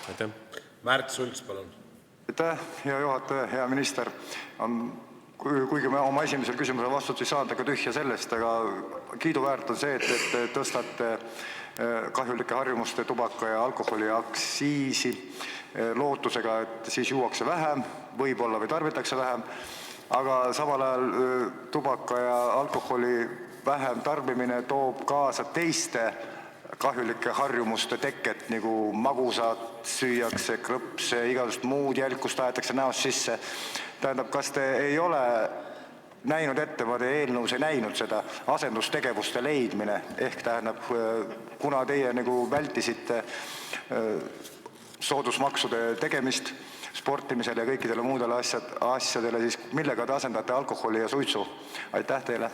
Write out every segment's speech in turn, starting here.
Aitäh. Märt Sults, palun. Aitäh, hea juhataja, hea minister. Kuigi me oma esimesel küsimusel vastust ei saanud, aga tühja sellest, aga kiiduväärt on see, et tõstate kahjulike harjumuste tubaka ja alkoholi aktsiisi lootusega, et siis juuakse vähem, võib-olla või tarbitakse vähem, aga samal ajal tubaka ja alkoholi vähem tarbimine toob kaasa teiste kahjulike harjumuste teket, nagu magusad süüakse, krõpse, igasugust muud jälkust aetakse näost sisse. Tähendab, kas te ei ole näinud ette, ma teie eelnõus ei näinud seda asendustegevuste leidmine, ehk tähendab, kuna teie nagu vältisite soodusmaksude tegemist sportimisele ja kõikidele muudele asjadele, siis millega te asendate alkoholi ja suitsu? Aitäh teile!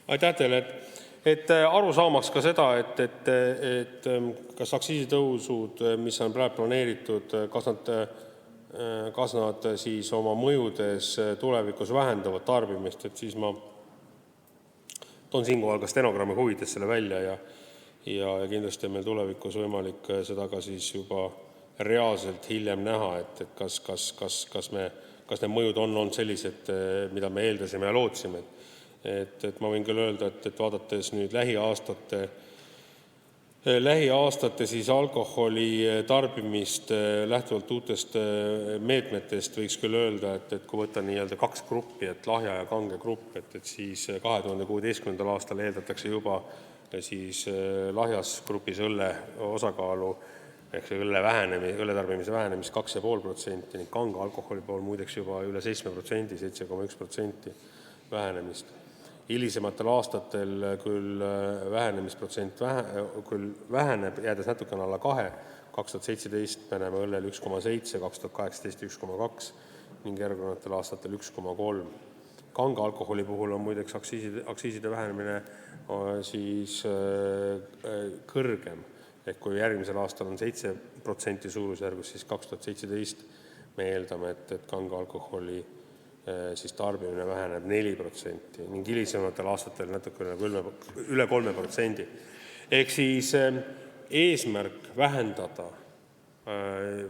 Aitäh teile! Et aru saamaks ka seda, et kas aktsiisitõusud, mis on praegu planeeritud, kas nad siis oma mõjudes tulevikus vähendavad tarbimist, et siis ma toon siinkohal ka stenogrammi huvides selle välja ja kindlasti on meil tulevikus võimalik seda ka siis juba reaalselt hiljem näha, et kas need mõjud on olnud sellised, mida me eeldasime ja lootsime. Et ma võin küll öelda, et vaadates nüüd lähiaastate siis alkoholi tarbimist lähtuvalt uutest meetmetest võiks küll öelda, et kui võtta nii-öelda kaks gruppi, et lahja ja kange grupp, et siis 2016. aastal eeldatakse juba siis lahjas grupis õlle osakaalu ehk see õlle tarbimise vähenemist 2,5% ning kange alkoholi pool muideks juba üle 7%, 7,1% vähenemist. Hilisematel aastatel küll vähenemisprotsent küll väheneb, jäädes natukene alla 2. 2017 me näeme õllel 1,7, 2018 1,2 ning järgnevatel aastatel 1,3. Kange alkoholi puhul on muideks aktsiiside vähenemine siis kõrgem. Ehk kui järgmisel aastal on 7% suurusjärgus, siis 2017 me eeldame, et kange alkoholi siis tarbimine väheneb 4% ning hilisematel aastatel natuke üle 3%. Ehk siis eesmärk vähendada,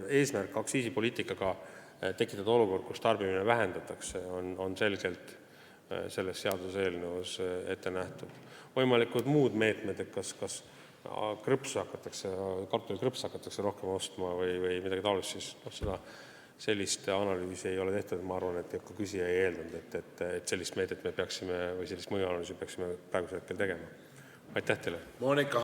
eesmärk aktsiisipoliitikaga tekitada olukord, kus tarbimine vähendatakse, on selgelt selles seaduseelnõus ette nähtud. Võimalikud muud meetmed, et kas kartulikrõpse hakatakse rohkem ostma või midagi taolist, siis seda sellist analüüsi ei ole tehtud, ma arvan, et ka küsija ei eeldanud, et sellist meedet me peaksime või sellist mõjuanalüüsi peaksime praegusel hetkel tegema. Aitäh teile!